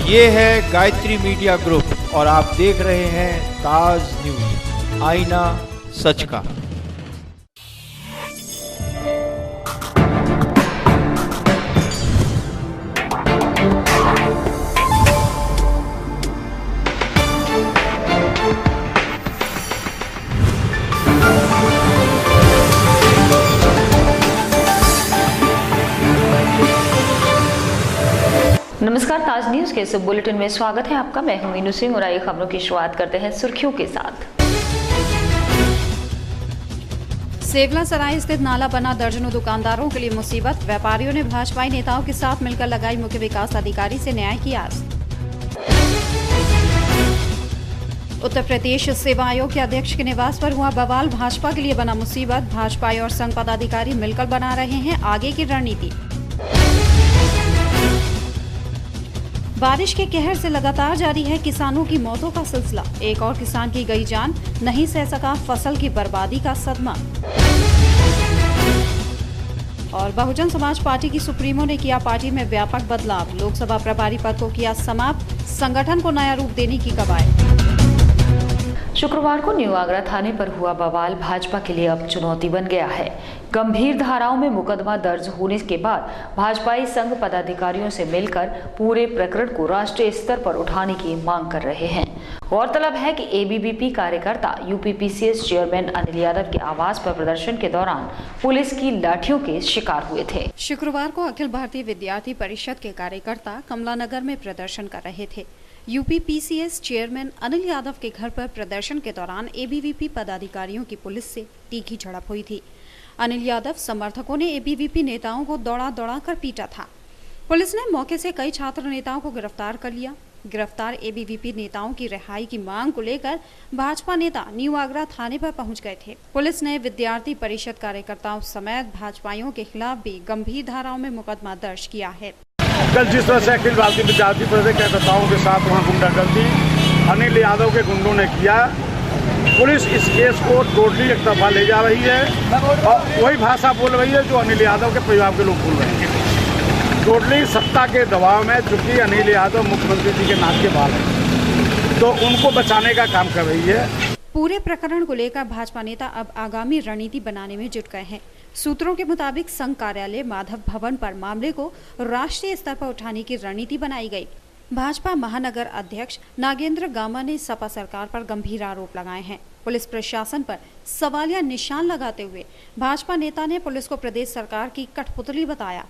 ये है Gayatri media group और आप देख रहे हैं ताज न्यूज, आईना सच का। नमस्कार, ताज न्यूज के इस बुलेटिन में स्वागत है आपका। मैं हूं मीनू सिंह और आइए खबरों की शुरुआत करते हैं सुर्खियों के साथ। सेवला सराय स्थित नाला बना दर्जनों दुकानदारों के लिए मुसीबत। व्यापारियों ने भाजपाई नेताओं के साथ मिलकर लगाई मुख्य विकास अधिकारी से न्याय की आस। उत्तर प्रदेश सेवा आयोग के अध्यक्ष के निवास पर हुआ बवाल। भाजपा के लिए बना मुसीबत। भाजपाई और संघ पदाधिकारी मिलकर बना रहे हैं आगे की रणनीति। बारिश के कहर से लगातार जारी है किसानों की मौतों का सिलसिला। एक और किसान की गई जान, नहीं सह सका फसल की बर्बादी का सदमा। और बहुजन समाज पार्टी की सुप्रीमो ने किया पार्टी में व्यापक बदलाव। लोकसभा प्रभारी पद को किया समाप्त, संगठन को नया रूप देने की कवायद। शुक्रवार को न्यू आगरा थाने पर हुआ बवाल भाजपा के लिए अब चुनौती बन गया है। गंभीर धाराओं में मुकदमा दर्ज होने के बाद भाजपाई संघ पदाधिकारियों से मिलकर पूरे प्रकरण को राष्ट्रीय स्तर पर उठाने की मांग कर रहे हैं। गौरतलब है कि एबीवीपी कार्यकर्ता यूपीपीसीएस चेयरमैन अनिल यादव के आवास पर प्रदर्शन के दौरान पुलिस की लाठियों के शिकार हुए थे। शुक्रवार को अखिल भारतीय विद्यार्थी परिषद के कार्यकर्ता कमलानगर में प्रदर्शन कर रहे थे। यूपीपीसीएस चेयरमैन अनिल यादव के घर पर प्रदर्शन के दौरान एबीवीपी पदाधिकारियों की पुलिस से तीखी झड़प हुई थी। अनिल यादव समर्थकों ने एबीवीपी नेताओं को दौड़ा कर पीटा था। पुलिस ने मौके से कई छात्र नेताओं को गिरफ्तार कर लिया। गिरफ्तार एबीवीपी नेताओं की रिहाई की मांग को लेकर भाजपा नेता न्यू आगरा थाने पर पहुंच गए थे। पुलिस ने विद्यार्थी परिषद कार्यकर्ताओं समेत भाजपाइयों के खिलाफ भी गंभीर धाराओं में मुकदमा दर्ज किया है। कल जिस तरह से अखिल भारतीय विद्यार्थी परिषद के कार्यकर्ताओं के साथ वहाँ गुंडागर्दी अनिल यादव के गुंडों ने किया, पुलिस इस केस को टोटली एक तरफा ले जा रही है और वही भाषा बोल रही है जो अनिल यादव के परिवार के लोग बोल रहे हैं। टोटली सत्ता के दबाव में, चूंकि अनिल यादव मुख्यमंत्री जी के नाक के बाल हैं, तो उनको बचाने का काम कर रही है। पूरे प्रकरण को लेकर भाजपा नेता अब आगामी रणनीति बनाने में जुट गए हैं। सूत्रों के मुताबिक संघ कार्यालय माधव भवन पर मामले को राष्ट्रीय स्तर पर उठाने की रणनीति बनाई गई। भाजपा महानगर अध्यक्ष नागेंद्र गामा ने सपा सरकार पर गंभीर आरोप लगाए हैं। पुलिस प्रशासन पर सवालिया निशान लगाते हुए भाजपा नेता ने पुलिस को प्रदेश सरकार की कठपुतली बताया।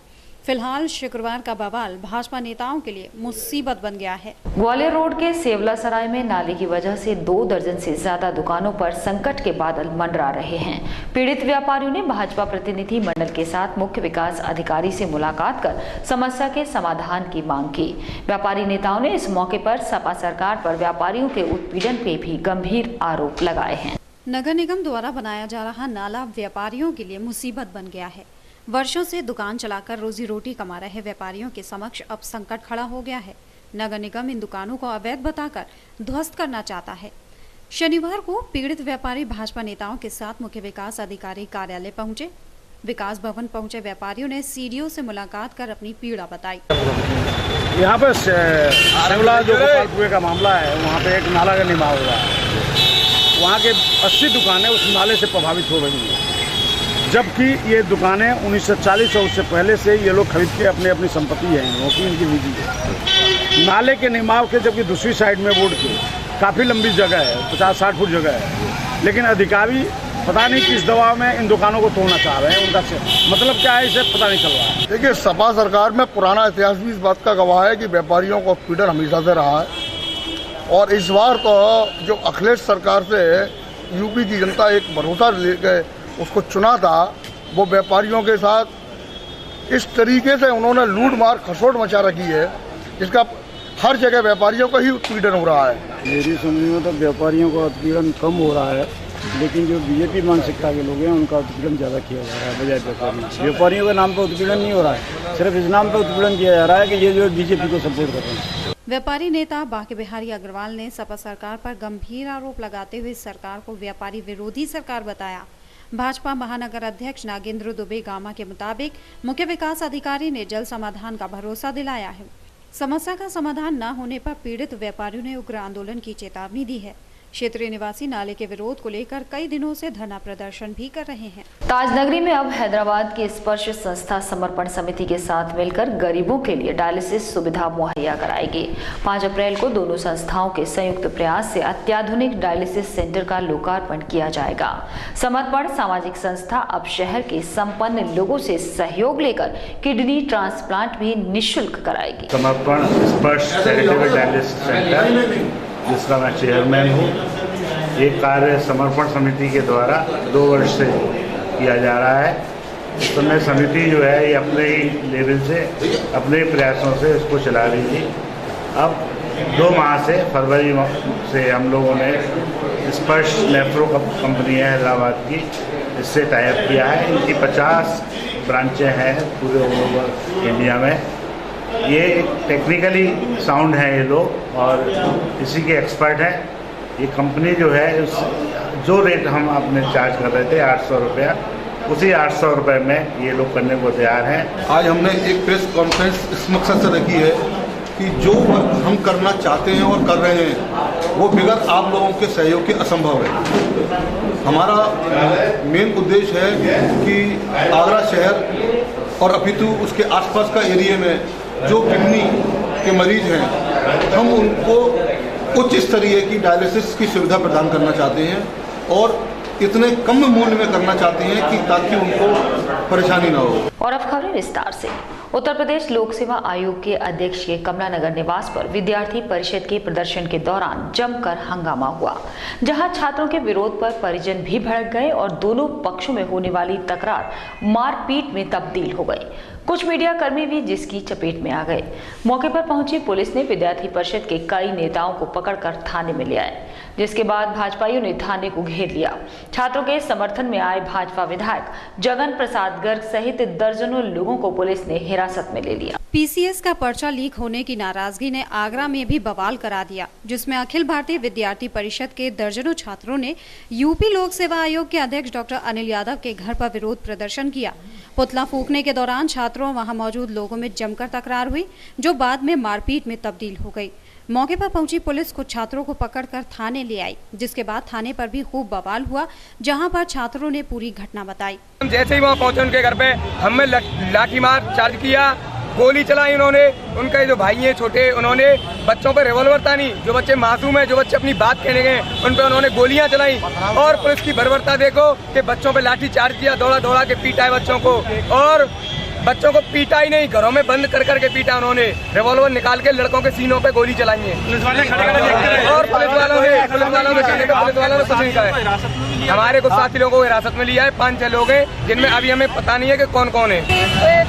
फिलहाल शुक्रवार का बवाल भाजपा नेताओं के लिए मुसीबत बन गया है। ग्वालियर रोड के सेवला सराय में नाले की वजह से 2 दर्जन से ज्यादा दुकानों पर संकट के बादल मंडरा रहे हैं। पीड़ित व्यापारियों ने भाजपा प्रतिनिधि मंडल के साथ मुख्य विकास अधिकारी से मुलाकात कर समस्या के समाधान की मांग की। व्यापारी नेताओं ने इस मौके पर सपा सरकार पर व्यापारियों के उत्पीड़न पे भी गंभीर आरोप लगाए हैं। नगर निगम द्वारा बनाया जा रहा नाला व्यापारियों के लिए मुसीबत बन गया है। वर्षों से दुकान चलाकर रोजी रोटी कमा रहे व्यापारियों के समक्ष अब संकट खड़ा हो गया है। नगर निगम इन दुकानों को अवैध बताकर ध्वस्त करना चाहता है। शनिवार को पीड़ित व्यापारी भाजपा नेताओं के साथ मुख्य विकास अधिकारी कार्यालय पहुंचे। विकास भवन पहुंचे व्यापारियों ने सीडीओ से मुलाकात कर अपनी पीड़ा बताई। यहाँ पे सेवला जो गोपालपुर का मामला है, वहाँ पे एक नाला का निर्माण हो रहा है। वहाँ के 80 दुकानें उस नाले से प्रभावित हो रही हैं, जबकि ये दुकानें 1940 और उससे पहले से ये लोग खरीद के अपनी संपत्ति है, वो की इनकी निजी है। नाले के निर्माण के जबकि दूसरी साइड में रोड की काफ़ी लंबी जगह है, 50-60 फुट जगह है, लेकिन अधिकारी पता नहीं किस दबाव में इन दुकानों को तोड़ना चाह रहे हैं। उनका मतलब क्या है, इसे पता नहीं चल रहा है। देखिए, सपा सरकार में पुराना इतिहास भी इस बात का गवाह है कि व्यापारियों को पीड़न हमेशा से रहा है और इस बार तो जो अखिलेश सरकार से यूपी की जनता एक भरोसा लेकर उसको चुना था, वो व्यापारियों के साथ इस तरीके से उन्होंने लूट मार खसोट मचा रखी है, जिसका हर जगह व्यापारियों का ही उत्पीड़न हो रहा है। मेरी समझ में तो व्यापारियों का उत्पीड़न कम हो रहा है, लेकिन जो बीजेपी मानसिकता के लोग हैं उनका उत्पीड़न ज़्यादा किया जा रहा है बजाय व्यापारियों के नाम पर उत्पीड़न नहीं हो रहा है, सिर्फ इस नाम पर उत्पीड़न किया जा रहा है कि ये जो बीजेपी को सपोर्ट कर रहे हैं। व्यापारी नेता बांके बिहारी अग्रवाल ने सपा सरकार पर गंभीर आरोप लगाते हुए सरकार को व्यापारी विरोधी सरकार बताया। भाजपा महानगर अध्यक्ष नागेंद्र दुबे गामा के मुताबिक मुख्य विकास अधिकारी ने जल्द समाधान का भरोसा दिलाया है। समस्या का समाधान न होने पर पीड़ित व्यापारियों ने उग्र आंदोलन की चेतावनी दी है। क्षेत्रीय निवासी नाले के विरोध को लेकर कई दिनों से धरना प्रदर्शन भी कर रहे हैं। ताजनगरी में अब हैदराबाद की स्पर्श संस्था समर्पण समिति के साथ मिलकर गरीबों के लिए डायलिसिस सुविधा मुहैया कराएगी। 5 अप्रैल को दोनों संस्थाओं के संयुक्त प्रयास से अत्याधुनिक डायलिसिस सेंटर का लोकार्पण किया जाएगा। समर्पण सामाजिक संस्था अब शहर के संपन्न लोगों से सहयोग लेकर किडनी ट्रांसप्लांट भी निःशुल्क कराएगी। समर्पण स्पर्श चैरिटेबल डायलिसिस सेंटर, जिसका मैं चेयरमैन हूँ, ये कार्य समर्पण समिति के द्वारा 2 वर्ष से किया जा रहा है। इस समय समिति जो है ये अपने ही लेवल से, अपने ही प्रयासों से इसको चला रही थी। अब 2 माह से, फरवरी से हम लोगों ने स्पर्श नेफ्रो कंपनी है हैदराबाद की, इससे टाइप किया है। इनकी 50 ब्रांचें हैं पूरे ऑल ओवर इंडिया में। ये टेक्निकली साउंड है ये लोग और इसी के एक्सपर्ट हैं। ये कंपनी जो है जो रेट हम अपने चार्ज कर रहे थे 800 रुपया, उसी 800 रुपये में ये लोग करने को तैयार हैं। आज हमने एक प्रेस कॉन्फ्रेंस इस मकसद से रखी है कि जो हम करना चाहते हैं और कर रहे हैं वो बगैर आप लोगों के सहयोग के असंभव है। हमारा मेन उद्देश्य है कि आगरा शहर और अपितु उसके आसपास का एरिया में जो किडनी के मरीज हैं, हम उनको उच्च स्तरीय की डायलिसिस की सुविधा प्रदान करना चाहते हैं और इतने कम मूल्य में करना चाहते हैं कि ताकि उनको परेशानी ना हो। और अब खबरें विस्तार से। उत्तर प्रदेश लोक सेवा आयोग के अध्यक्ष के कमला नगर निवास पर विद्यार्थी परिषद के प्रदर्शन के दौरान जमकर हंगामा हुआ, जहां छात्रों के विरोध पर परिजन भी भड़क गए और दोनों पक्षों में होने वाली तकरार मारपीट में तब्दील हो गई। कुछ मीडिया कर्मी भी जिसकी चपेट में आ गए। मौके पर पहुंची पुलिस ने विद्यार्थी परिषद के कई नेताओं को पकड़कर थाने में ले आए, जिसके बाद भाजपाइयों ने थाने को घेर लिया। छात्रों के समर्थन में आए भाजपा विधायक जगन प्रसाद गर्ग सहित दर्जनों लोगों को पुलिस ने हिरासत में ले लिया। पीसीएस का पर्चा लीक होने की नाराजगी ने आगरा में भी बवाल करा दिया, जिसमें अखिल भारतीय विद्यार्थी परिषद के दर्जनों छात्रों ने यूपी लोक सेवा आयोग के अध्यक्ष डॉक्टर अनिल यादव के घर पर विरोध प्रदर्शन किया। पुतला फूंकने के दौरान छात्रों वहां मौजूद लोगों में जमकर तकरार हुई, जो बाद में मारपीट में तब्दील हो गई। मौके पर पहुंची पुलिस कुछ छात्रों को पकड़कर थाने ले आई, जिसके बाद थाने पर भी खूब बवाल हुआ, जहां पर छात्रों ने पूरी घटना बताई। जैसे ही वहां पहुंचे उनके घर पे हमें लाठी मार चार्ज किया, गोली चलाई उन्होंने। उनके जो भाई हैं छोटे, उन्होंने बच्चों पे रिवॉल्वर तानी। जो बच्चे मासूम हैं, जो बच्चे अपनी बात कहने गए, उन पे उन्होंने गोलियां चलाई। और पुलिस की बर्बरता देखो कि बच्चों पे लाठी चार्ज किया, दौड़ा दौड़ा के पीटा है बच्चों को। और बच्चों को पीटा ही नहीं, घरों में बंद कर करके पीटा उन्होंने। रिवॉल्वर निकाल के लड़कों के सीनों पे गोली चलाई है। और पुलिस वालों ने कुछ नहीं कहा। हमारे कुछ साथी लोगों को हिरासत में लिया है। 5-6 लोग हैं, जिनमें अभी हमें पता नहीं है कि कौन कौन है।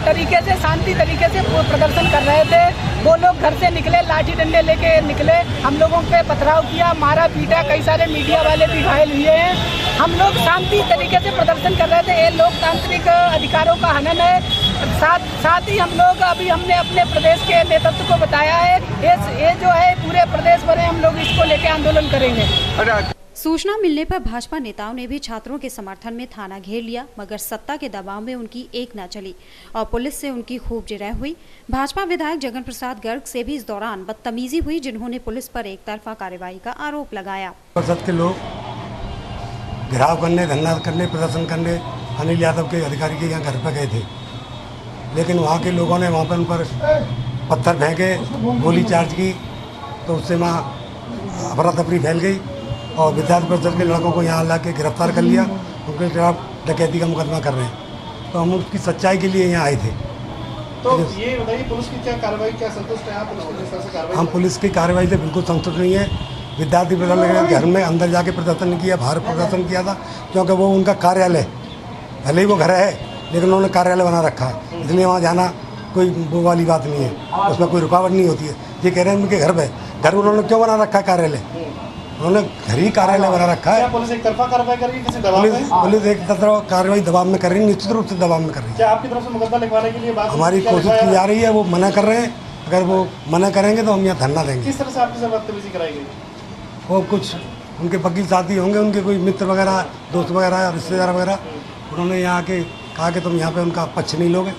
तरीके से शांति तरीके से प्रदर्शन कर रहे थे। वो लोग घर से निकले, लाठी डंडे लेके निकले, हम लोगों पे पथराव किया, मारा पीटा। कई सारे मीडिया वाले भी घायल हुए हैं। हम लोग शांति तरीके से प्रदर्शन कर रहे थे। ये लोकतांत्रिक अधिकारों का हनन है। साथ ही हम लोग अभी हमने अपने प्रदेश के नेतृत्व को बताया है, ये जो है पूरे प्रदेश भर हम लोग इसको लेके आंदोलन करेंगे। सूचना मिलने पर भाजपा नेताओं ने भी छात्रों के समर्थन में थाना घेर लिया, मगर सत्ता के दबाव में उनकी एक न चली और पुलिस से उनकी खूब जिरह हुई। भाजपा विधायक जगन प्रसाद गर्ग से भी इस दौरान बदतमीजी हुई, जिन्होंने पुलिस पर एक तरफा कार्रवाई का आरोप लगाया। परिषद के लोग घेराव करने, धरना करने, प्रदर्शन करने अनिल यादव के अधिकारी के यहाँ घर पर गए थे, लेकिन वहाँ के लोगों ने वहाँ पर उन पर पत्थर फेंके, गोली चार्ज की, तो उससे वहाँ अफरा तफरी फैल गई और विद्यार्थी परिषद के लड़कों को यहाँ ला के गिरफ्तार कर लिया। उनके खिलाफ डकैती का मुकदमा कर रहे हैं। तो हम उसकी सच्चाई के लिए यहाँ आए थे। तो ये बताइए, पुलिस की क्या कार्रवाई, क्या संतुष्ट है आप पुलिस? हम पुलिस की कार्रवाई से बिल्कुल संतुष्ट नहीं है। विद्यार्थी परिषद घर में अंदर जाके प्रदर्शन नहीं किया, बाहर प्रदर्शन किया था, क्योंकि वो उनका कार्यालय, भले ही वो घर है लेकिन उन्होंने कार्यालय बना रखा है, इसलिए वहाँ जाना कोई वो वाली बात नहीं है, उसमें कोई रुकावट नहीं होती है। ये कह रहे हैं उनके घर पे, घर उन्होंने क्यों बना रखा है कार्यालय? उन्होंने घर ही कार्यालय बना रखा है। पुलिस एक तरफा कार्रवाई कर रही है, किसी दबाव में? पुलिस एक तरफा कार्रवाई दबाव में कर रही है, निश्चित रूप से दबाव में कर रही है। क्या आपकी तरफ से मुकदमा लिखवाने के लिए बात हमारी कोशिश की जा रही है, वो मना कर रहे हैं। अगर वो मना करेंगे तो हम यहाँ धरना देंगे। किस तरह से आपकी बदतमीजी कराई गई? वो कुछ उनके वकील साथी होंगे, उनके कोई मित्र वगैरह, दोस्त वगैरह, रिश्तेदार वगैरह, उन्होंने यहाँ के कहा कि तुम यहाँ पे उनका पक्ष नहीं लोगे।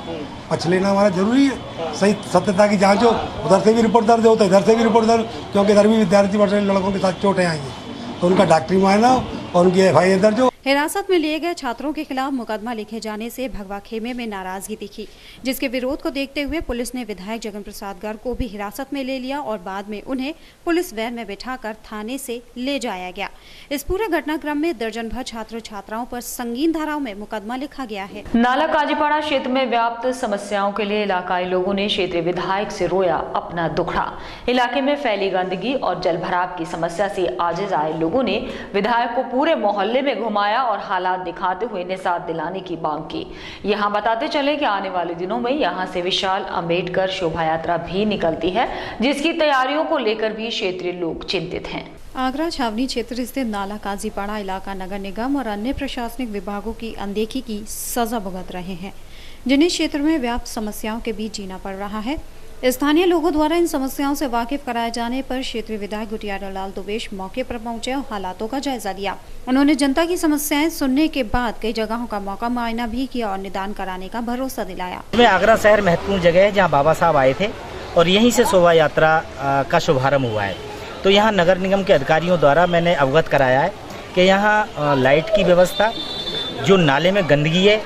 पक्ष लेना हमारा जरूरी है, सही सत्यता की जांच हो, उधर से भी रिपोर्ट दर्ज हो तो इधर से भी रिपोर्ट दर्ज, क्योंकि इधर भी विद्यार्थी वर्ष लड़कों के साथ चोटें आई हैं, तो उनका डॉक्टरी मुआयना हो और उनकी FIR दर्ज हो। हिरासत में लिए गए छात्रों के खिलाफ मुकदमा लिखे जाने से भगवा खेमे में नाराजगी दिखी, जिसके विरोध को देखते हुए पुलिस ने विधायक जगन प्रसाद गर्ग को भी हिरासत में ले लिया और बाद में उन्हें पुलिस वैन में बिठाकर थाने से ले जाया गया। इस पूरे घटनाक्रम में दर्जन भर छात्र छात्राओं पर संगीन धाराओं में मुकदमा लिखा गया है। नाला काजीपाड़ा क्षेत्र में व्याप्त समस्याओं के लिए इलाकाई लोगों ने क्षेत्रीय विधायक से रोया अपना दुखड़ा। इलाके में फैली गंदगी और जलभराव की समस्या से आजिज आए लोगों ने विधायक को पूरे मोहल्ले में घुमाया और हालात दिखाते हुए निजात दिलाने की मांग की। यहाँ बताते चले कि आने वाले दिनों में यहाँ से विशाल अंबेडकर शोभा यात्रा भी निकलती है, जिसकी तैयारियों को लेकर भी क्षेत्रीय लोग चिंतित हैं। आगरा छावनी क्षेत्र स्थित नाला काजीपाड़ा इलाका नगर निगम और अन्य प्रशासनिक विभागों की अनदेखी की सजा भुगत रहे हैं, जिन्हें क्षेत्र में व्याप्त समस्याओं के बीच जीना पड़ रहा है। स्थानीय लोगों द्वारा इन समस्याओं से वाकिफ कराए जाने पर क्षेत्रीय विधायक गुटियारा लाल दुबेश मौके पर पहुंचे और हालातों का जायजा लिया। उन्होंने जनता की समस्याएं सुनने के बाद कई जगहों का मौका मुआयना भी किया और निदान कराने का भरोसा दिलाया। आगरा शहर महत्वपूर्ण जगह है जहाँ बाबा साहब आए थे और यहीं से शोभा यात्रा का शुभारम्भ हुआ है। तो यहाँ नगर निगम के अधिकारियों द्वारा मैंने अवगत कराया है कि यहाँ लाइट की व्यवस्था, जो नाले में गंदगी है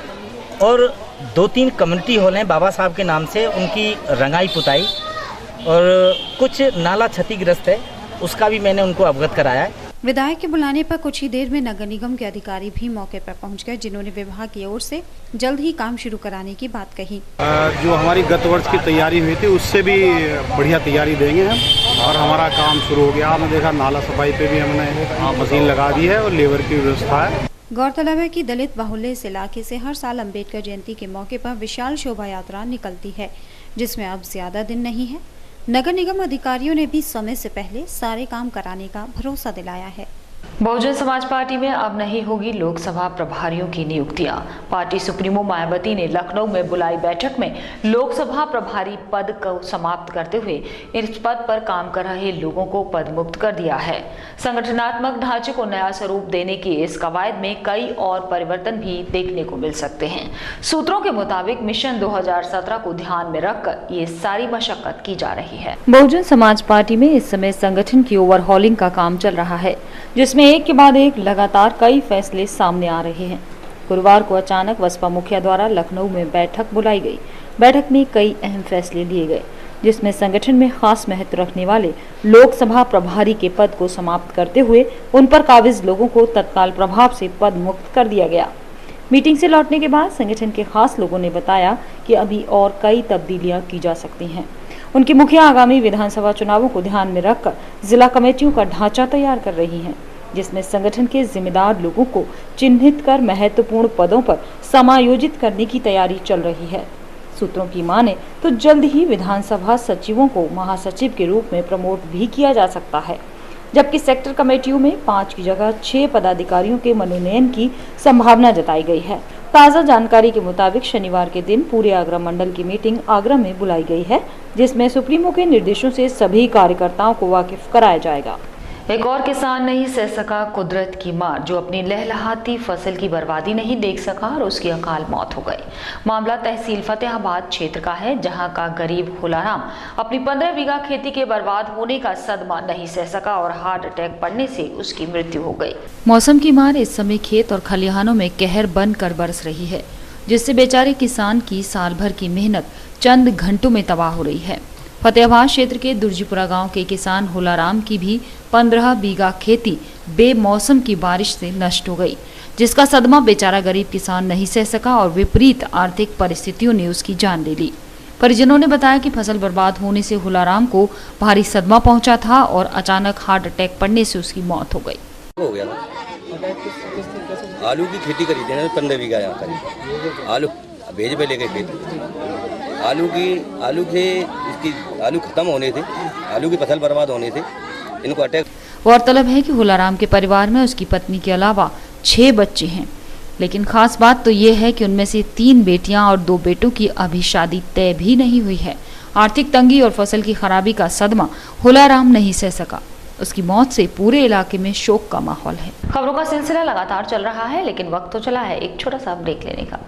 और 2-3 कम्युनिटी हॉल हैं बाबा साहब के नाम से, उनकी रंगाई पुताई और कुछ नाला क्षतिग्रस्त है, उसका भी मैंने उनको अवगत कराया है। विधायक के बुलाने पर कुछ ही देर में नगर निगम के अधिकारी भी मौके पर पहुंच गए, जिन्होंने विभाग की ओर से जल्द ही काम शुरू कराने की बात कही। जो हमारी गत वर्ष की तैयारी हुई थी उससे भी बढ़िया तैयारी देंगे हम, और हमारा काम शुरू हो गया। आपने देखा नाला सफाई पे भी हमने मशीन लगा दी है और लेबर की व्यवस्था है। गौरतलब है कि दलित बाहुल्य इस इलाके से हर साल अंबेडकर जयंती के मौके पर विशाल शोभा यात्रा निकलती है, जिसमें अब ज्यादा दिन नहीं है। नगर निगम अधिकारियों ने भी समय से पहले सारे काम कराने का भरोसा दिलाया है। बहुजन समाज पार्टी में अब नहीं होगी लोकसभा प्रभारियों की नियुक्तियां। पार्टी सुप्रीमो मायावती ने लखनऊ में बुलाई बैठक में लोकसभा प्रभारी पद को समाप्त करते हुए इस पद पर काम कर रहे लोगों को पद मुक्त कर दिया है। संगठनात्मक ढांचे को नया स्वरूप देने की इस कवायद में कई और परिवर्तन भी देखने को मिल सकते हैं। सूत्रों के मुताबिक मिशन 2017 को ध्यान में रखकर ये सारी मशक्कत की जा रही है। बहुजन समाज पार्टी में इस समय संगठन की ओवरहॉलिंग का काम चल रहा है, जिसमें एक के बाद एक लगातार कई फैसले सामने आ रहे हैं। गुरुवार को अचानक बसपा मुखिया द्वारा लखनऊ में बैठक बुलाई गई। बैठक में कई अहम फैसले लिए गए, जिसमें संगठन में खास महत्व रखने वाले लोकसभा प्रभारी के पद को समाप्त करते हुए उन पर काबिज लोगों को तत्काल प्रभाव से पद मुक्त कर दिया गया। मीटिंग से लौटने के बाद संगठन के खास लोगों ने बताया कि अभी और कई तब्दीलियां की जा सकती हैं। उनकी मुखिया आगामी विधानसभा चुनावों को ध्यान में रखकर जिला कमेटियों का ढांचा तैयार कर रही हैं, जिसमें संगठन के जिम्मेदार लोगों को चिन्हित कर महत्वपूर्ण पदों पर समायोजित करने की तैयारी चल रही है। सूत्रों की माने तो जल्द ही विधानसभा सचिवों को महासचिव के रूप में प्रमोट भी किया जा सकता है, जबकि सेक्टर कमेटियों में 5 की जगह 6 पदाधिकारियों के मनोनयन की संभावना जताई गई है। ताज़ा जानकारी के मुताबिक शनिवार के दिन पूरे आगरा मंडल की मीटिंग आगरा में बुलाई गई है, जिसमें सुप्रीमो के निर्देशों से सभी कार्यकर्ताओं को वाकिफ कराया जाएगा। एक और किसान नहीं सह सका कुदरत की मार, जो अपनी लहलहाती फसल की बर्बादी नहीं देख सका और उसकी अकाल मौत हो गई। मामला तहसील फतेहाबाद क्षेत्र का है, जहां का गरीब हुलाराम अपनी 15 बीघा खेती के बर्बाद होने का सदमा नहीं सह सका और हार्ट अटैक पड़ने से उसकी मृत्यु हो गई। मौसम की मार इस समय खेत और खलिहानों में कहर बनकर बरस रही है, जिससे बेचारे किसान की साल भर की मेहनत चंद घंटों में तबाह हो रही है। फतेहाबाद क्षेत्र के दुर्जीपुरा गांव के किसान हुलाराम की भी 15 बीघा खेती बेमौसम की बारिश से नष्ट हो गई, जिसका सदमा बेचारा गरीब किसान नहीं सह सका और विपरीत आर्थिक परिस्थितियों ने उसकी जान ले ली। परिजनों ने बताया कि फसल बर्बाद होने से हुलाराम को भारी सदमा पहुंचा था और अचानक हार्ट अटैक पड़ने से उसकी मौत हो गई। हो गया आलू की खेती करी थी 15 बीघा यहाँ पर, आलू भेज पे ले गए खेती। आलू से इसकी आलू खत्म होने थे, आलू की फसल बर्बाद होने थे, इनको अटैक। गौरतलब है कि हुलाराम के परिवार में उसकी पत्नी के अलावा 6 बच्चे हैं, लेकिन खास बात तो ये है कि उनमें से 3 बेटियां और 2 बेटों की अभी शादी तय भी नहीं हुई है। आर्थिक तंगी और फसल की खराबी का सदमा हुलाराम नहीं सह सका। उसकी मौत से पूरे इलाके में शोक का माहौल है। खबरों का सिलसिला लगातार चल रहा है, लेकिन वक्त तो चला है एक छोटा सा ब्रेक लेने का।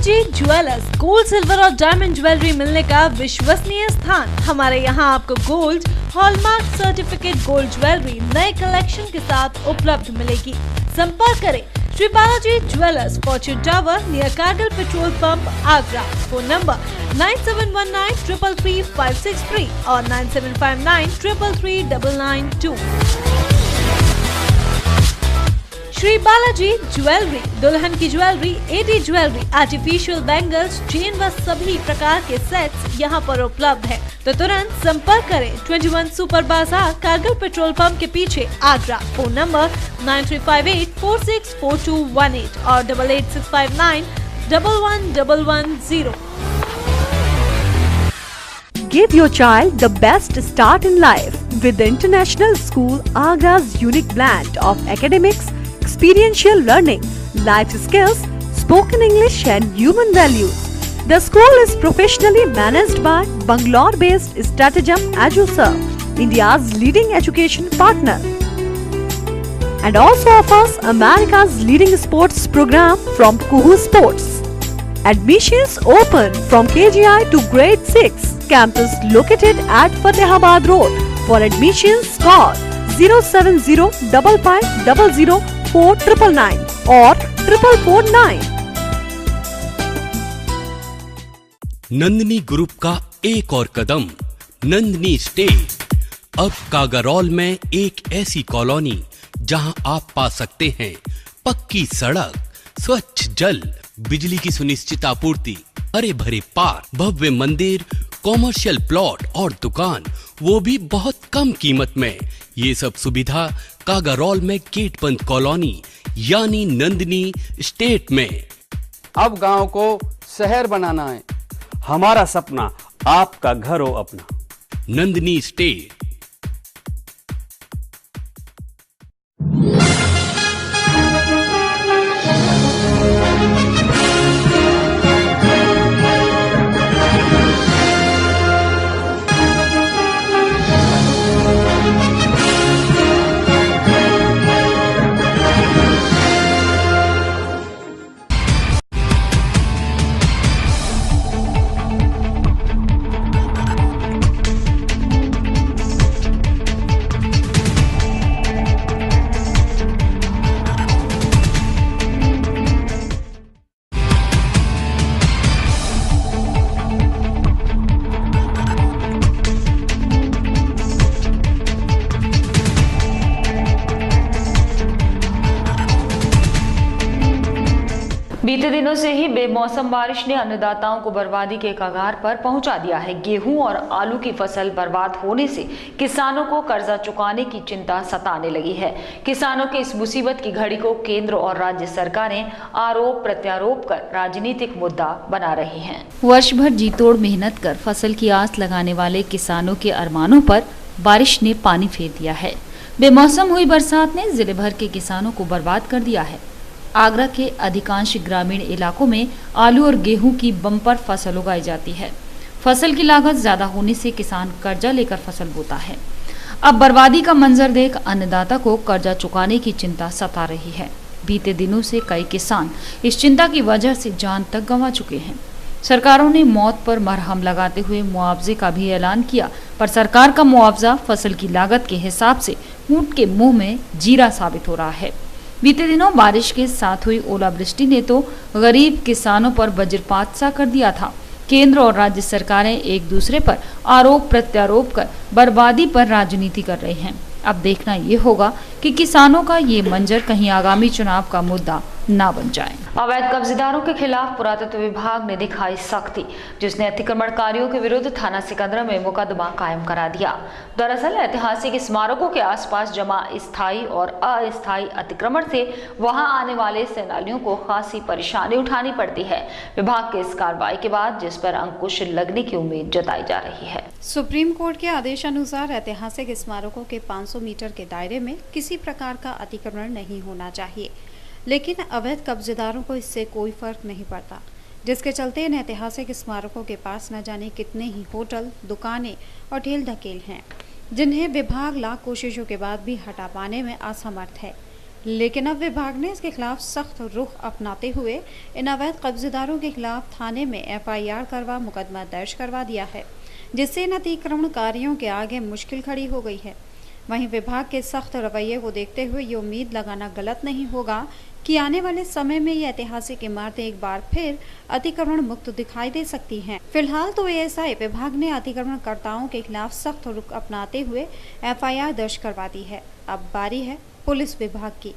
बालाजी ज्वेलर्स, गोल्ड, सिल्वर और डायमंड ज्वेलरी मिलने का विश्वसनीय स्थान। हमारे यहाँ आपको gold, hallmark certificate gold jewellery नए कलेक्शन के साथ उपलब्ध मिलेगी। संपर्क करें Shri Balaji jewellers, fortune tower near Kargil petrol pump, Agra. Phone number 9719333563 और 9759333992। श्री बालाजी ज्वेलरी, दुल्हन की jewellery, AD jewellery, artificial bangles, chain व सभी प्रकार के सेट्स यहाँ पर उपलब्ध है। तो तुरंत संपर्क करें 21 सुपर बाजार, कारगिल पेट्रोल पंप के पीछे, आगरा। फोन नंबर 9358464218 और 8865911110। Give your child the best start in life with the International School Agra's unique blend of academics, experiential learning, life skills, spoken English and human values. The school is professionally managed by Bangalore-based Stratagem EduServe, India's leading education partner, and also offers America's leading sports program from Kuhu Sports. Admissions open from KGI to grade 6. Campus located at Fatehabad Road. For admissions, call 07055004999 or 4449. Nandini group का एक और कदम, Nandini state. अब कागारौल में एक ऐसी colony जहां आप पा सकते हैं पक्की सड़क, स्वच्छ जल, बिजली की सुनिश्चित आपूर्ति, हरे भरे पार्क, भव्य मंदिर, कॉमर्शियल प्लॉट और दुकान, वो भी बहुत कम कीमत में। ये सब सुविधा कागारौल में गेटबंद कॉलोनी यानी नंदिनी स्टेट में। अब गांव को शहर बनाना है, हमारा सपना आपका घर हो अपना। नंदिनी स्टेट। बीते दिनों से ही बेमौसम बारिश ने अन्नदाताओं को बर्बादी के कगार पर पहुंचा दिया है। गेहूं और आलू की फसल बर्बाद होने से किसानों को कर्जा चुकाने की चिंता सताने लगी है। किसानों के इस मुसीबत की घड़ी को केंद्र और राज्य सरकारें आरोप प्रत्यारोप कर राजनीतिक मुद्दा बना रही हैं। वर्ष भर जी तोड़ मेहनत कर फसल की आस लगाने वाले किसानों के अरमानों पर बारिश ने पानी फेर दिया है। बेमौसम हुई बरसात ने जिले भर के किसानों को बर्बाद कर दिया है। आगरा के अधिकांश ग्रामीण इलाकों में आलू और गेहूं की बम्पर फसल उगाई जाती है। फसल की लागत ज्यादा होने से किसान कर्जा लेकर फसल बोता है। अब बर्बादी का मंजर देख अन्नदाता को कर्जा चुकाने की चिंता सता रही है। बीते दिनों से कई किसान इस चिंता की वजह से जान तक गंवा चुके हैं। सरकारों ने मौत पर मरहम लगाते हुए मुआवजे का भी ऐलान किया, पर सरकार का मुआवजा फसल की लागत के हिसाब से ऊंट के मुंह में जीरा साबित हो रहा है। बीते दिनों बारिश के साथ हुई ओलावृष्टि ने तो गरीब किसानों पर वज्रपात सा कर दिया था। केंद्र और राज्य सरकारें एक दूसरे पर आरोप प्रत्यारोप कर बर्बादी पर राजनीति कर रहे हैं। अब देखना ये होगा कि किसानों का ये मंजर कहीं आगामी चुनाव का मुद्दा ना बन जाए। अवैध कब्जेदारों के खिलाफ पुरातत्व विभाग ने दिखाई सख्ती, जिसने अतिक्रमणकारियों के विरुद्ध थाना सिकंदरा में मुकदमा कायम करा दिया। दरअसल ऐतिहासिक स्मारकों के आसपास जमा स्थायी और अस्थायी अतिक्रमण से वहां आने वाले सैलानियों को खासी परेशानी उठानी पड़ती है। विभाग के इस कार्रवाई के बाद जिस पर अंकुश लगने की उम्मीद जताई जा रही है। सुप्रीम कोर्ट के आदेश अनुसार ऐतिहासिक स्मारकों के 500 मीटर के दायरे में किसी प्रकार का अतिक्रमण नहीं होना चाहिए, लेकिन अवैध कब्जेदारों को इससे कोई फर्क नहीं पड़ता, जिसके चलते इन ऐतिहासिक स्मारकों के पास न जाने कितने ही होटल, दुकानें और ठेल ढकेल हैं, जिन्हें विभाग लाख कोशिशों के बाद भी हटा पाने में असमर्थ है। लेकिन अब विभाग ने इसके खिलाफ सख्त रुख अपनाते हुए इन अवैध कब्जेदारों के खिलाफ थाने में FIR करवा मुकदमा दर्ज करवा दिया है, जिससे इन अतिक्रमणकारियों के आगे मुश्किल खड़ी हो गई है। वहीं विभाग के सख्त रवैये को देखते हुए ये उम्मीद लगाना गलत नहीं होगा कि आने वाले समय में ये ऐतिहासिक इमारतें एक बार फिर अतिक्रमण मुक्त दिखाई दे सकती हैं। फिलहाल तो ASI विभाग ने अतिक्रमणकर्ताओं के खिलाफ सख्त रुख अपनाते हुए FIR दर्ज करवा दी है। अब बारी है पुलिस विभाग की।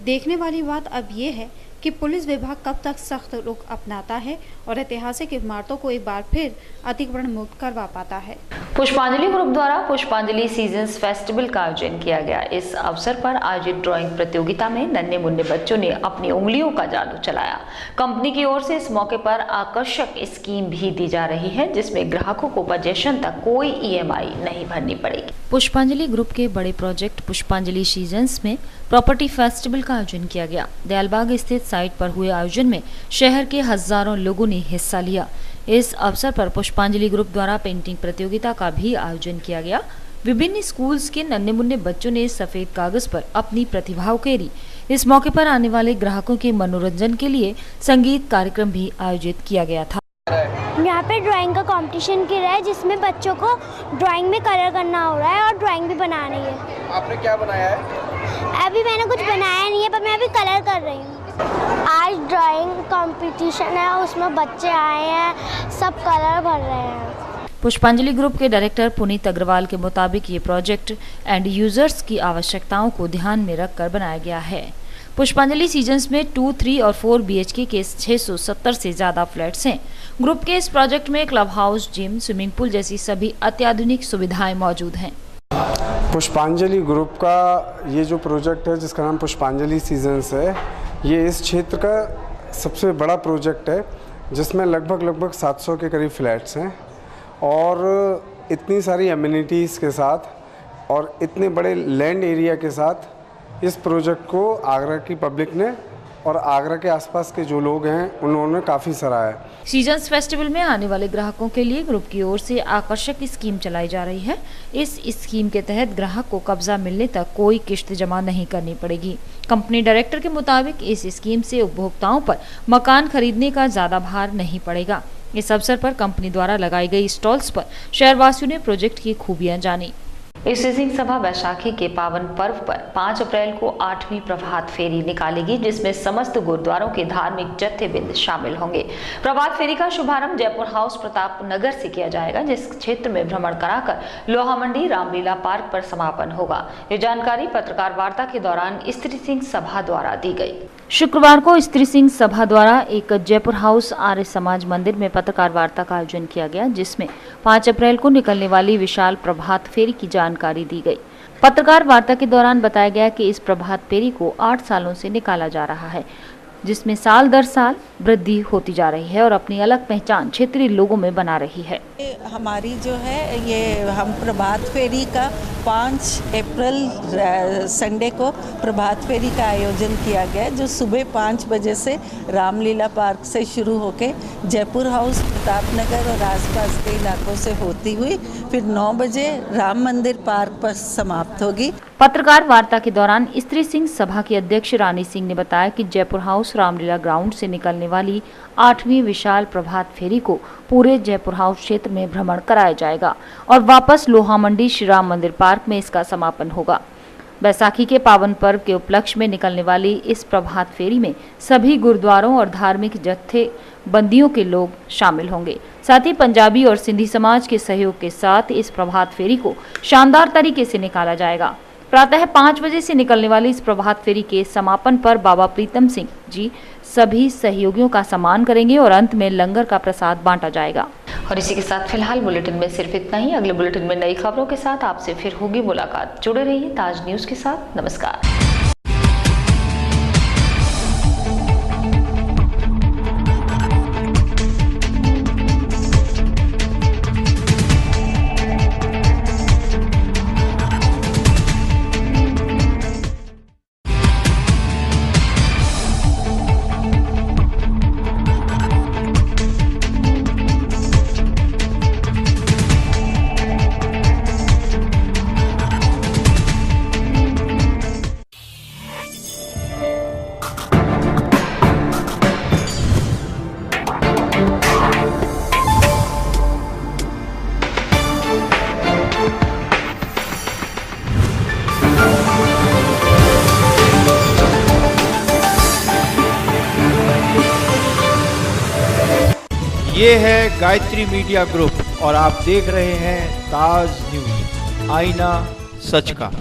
देखने वाली बात अब ये है कि पुलिस विभाग कब तक सख्त रुख अपनाता है और ऐतिहासिक इमारतों को एक बार फिर अतिक्रमण मुक्त करवा पाता है। पुष्पांजलि ग्रुप द्वारा पुष्पांजलि सीजन्स फेस्टिवल का आयोजन किया गया। इस अवसर पर आयोजित ड्राइंग प्रतियोगिता में नन्हे मुन्ने बच्चों ने अपनी उंगलियों का जादू चलाया। कंपनी की ओर से इस मौके पर आकर्षक स्कीम भी दी जा रही है, जिसमें ग्राहकों को बजेशन तक कोई EMI नहीं भरनी पड़ेगी। पुष्पांजलि ग्रुप के बड़े प्रोजेक्ट पुष्पांजलि सीजन्स में प्रॉपर्टी फेस्टिवल का आयोजन किया गया। दयालबाग स्थित साइट पर हुए आयोजन में शहर के हजारों लोगों ने हिस्सा लिया। इस अवसर पर पुष्पांजलि ग्रुप द्वारा पेंटिंग प्रतियोगिता का भी आयोजन किया गया। विभिन्न स्कूल्स के नन्हे मुन्ने बच्चों ने सफेद कागज पर अपनी प्रतिभा उकेरी। इस मौके पर आने वाले ग्राहकों के मनोरंजन के लिए संगीत कार्यक्रम भी आयोजित किया गया था। यहाँ पे ड्राइंग का कंपटीशन किया है, जिसमें बच्चों को ड्राइंग में कलर करना हो रहा है और ड्राइंग भी बनानी है। आपने क्या बनाया है? अभी मैंने कुछ बनाया नहीं है, पर मैं अभी कलर कर रही हूँ। आज ड्राइंग कंपटीशन है, उसमें बच्चे आए हैं, सब कलर भर रहे हैं। पुष्पांजलि ग्रुप के डायरेक्टर पुनीत अग्रवाल के मुताबिक ये प्रोजेक्ट एंड यूजर्स की आवश्यकताओं को ध्यान में रखकर बनाया गया है। पुष्पांजलि सीजन्स में 2, 3 और 4 BHK के 670 से ज्यादा फ्लैट्स हैं। ग्रुप के इस प्रोजेक्ट में club house, gym, swimming pool जैसी सभी अत्याधुनिक सुविधाएं मौजूद हैं। पुष्पांजलि ग्रुप का ये जो प्रोजेक्ट है, जिसका नाम पुष्पांजलि सीजन्स है, ये इस क्षेत्र का सबसे बड़ा प्रोजेक्ट है, जिसमें लगभग 700 के करीब फ्लैट्स हैं और इतनी सारी एमिनिटीज़ के साथ और इतने बड़े लैंड एरिया के साथ इस प्रोजेक्ट को आगरा की पब्लिक ने और आगरा के आसपास के जो लोग हैं उन्होंने काफ़ी सराहा है। सीजन्स फेस्टिवल में आने वाले ग्राहकों के लिए ग्रुप की ओर से आकर्षक स्कीम चलाई जा रही है। इस स्कीम के तहत ग्राहक को कब्जा मिलने तक कोई किश्त जमा नहीं करनी पड़ेगी। कंपनी डायरेक्टर के मुताबिक इस स्कीम से उपभोक्ताओं पर मकान खरीदने का ज्यादा भार नहीं पड़ेगा। इस अवसर पर कंपनी द्वारा लगाई गई स्टॉल्स पर शहरवासियों ने प्रोजेक्ट की खूबियां जानी। ईश्वर सिंह सभा वैशाखी के पावन पर्व पर 5 अप्रैल को 8वीं प्रभात फेरी निकालेगी, जिसमें समस्त गुरुद्वारों के धार्मिक जत्थेबंद शामिल होंगे। प्रभात फेरी का शुभारंभ जयपुर हाउस प्रताप नगर से किया जाएगा, जिस क्षेत्र में भ्रमण कराकर लोहा मंडी रामलीला पार्क पर समापन होगा। ये जानकारी पत्रकार वार्ता के दौरान स्त्री सिंह सभा द्वारा दी गई। शुक्रवार को स्त्री सिंह सभा द्वारा एक जयपुर हाउस आर्य समाज मंदिर में पत्रकार वार्ता का आयोजन किया गया, जिसमें 5 अप्रैल को निकलने वाली विशाल प्रभात फेरी की जानकारी दी गई। पत्रकार वार्ता के दौरान बताया गया कि इस प्रभात फेरी को 8 सालों से निकाला जा रहा है, जिसमें साल दर साल वृद्धि होती जा रही है और अपनी अलग पहचान क्षेत्रीय लोगों में बना रही है। हमारी जो है ये हम प्रभात फेरी का 5 अप्रैल संडे को प्रभात फेरी का आयोजन किया गया, जो सुबह 5 बजे से रामलीला पार्क से शुरू होके जयपुर हाउस प्रताप नगर और आसपास के इलाकों से होती हुई फिर 9 बजे राम मंदिर पार्क पर समाप्त होगी। पत्रकार वार्ता के दौरान स्त्री सिंह सभा की अध्यक्ष रानी सिंह ने बताया कि जयपुर हाउस रामलीला ग्राउंड से निकलने वाली 8वीं विशाल प्रभात फेरी को पूरे जयपुर हाउस क्षेत्र में भ्रमण कराया जाएगा और वापस लोहा मंडी श्री राम मंदिर पार्क में इसका समापन होगा। बैसाखी के पावन पर्व के उपलक्ष्य में निकलने वाली इस प्रभात फेरी में सभी गुरुद्वारों और धार्मिक जत्थेबंदियों के लोग शामिल होंगे। साथ ही पंजाबी और सिंधी समाज के सहयोग के साथ इस प्रभात फेरी को शानदार तरीके से निकाला जाएगा। प्रातः 5 बजे से निकलने वाली इस प्रभात फेरी के समापन पर बाबा प्रीतम सिंह जी सभी सहयोगियों का सम्मान करेंगे और अंत में लंगर का प्रसाद बांटा जाएगा। और इसी के साथ फिलहाल बुलेटिन में सिर्फ इतना ही। अगले बुलेटिन में नई खबरों के साथ आपसे फिर होगी मुलाकात। जुड़े रहिए ताज न्यूज के साथ। नमस्कार। ये है गायत्री मीडिया ग्रुप और आप देख रहे हैं ताज न्यूज, आईना सच का।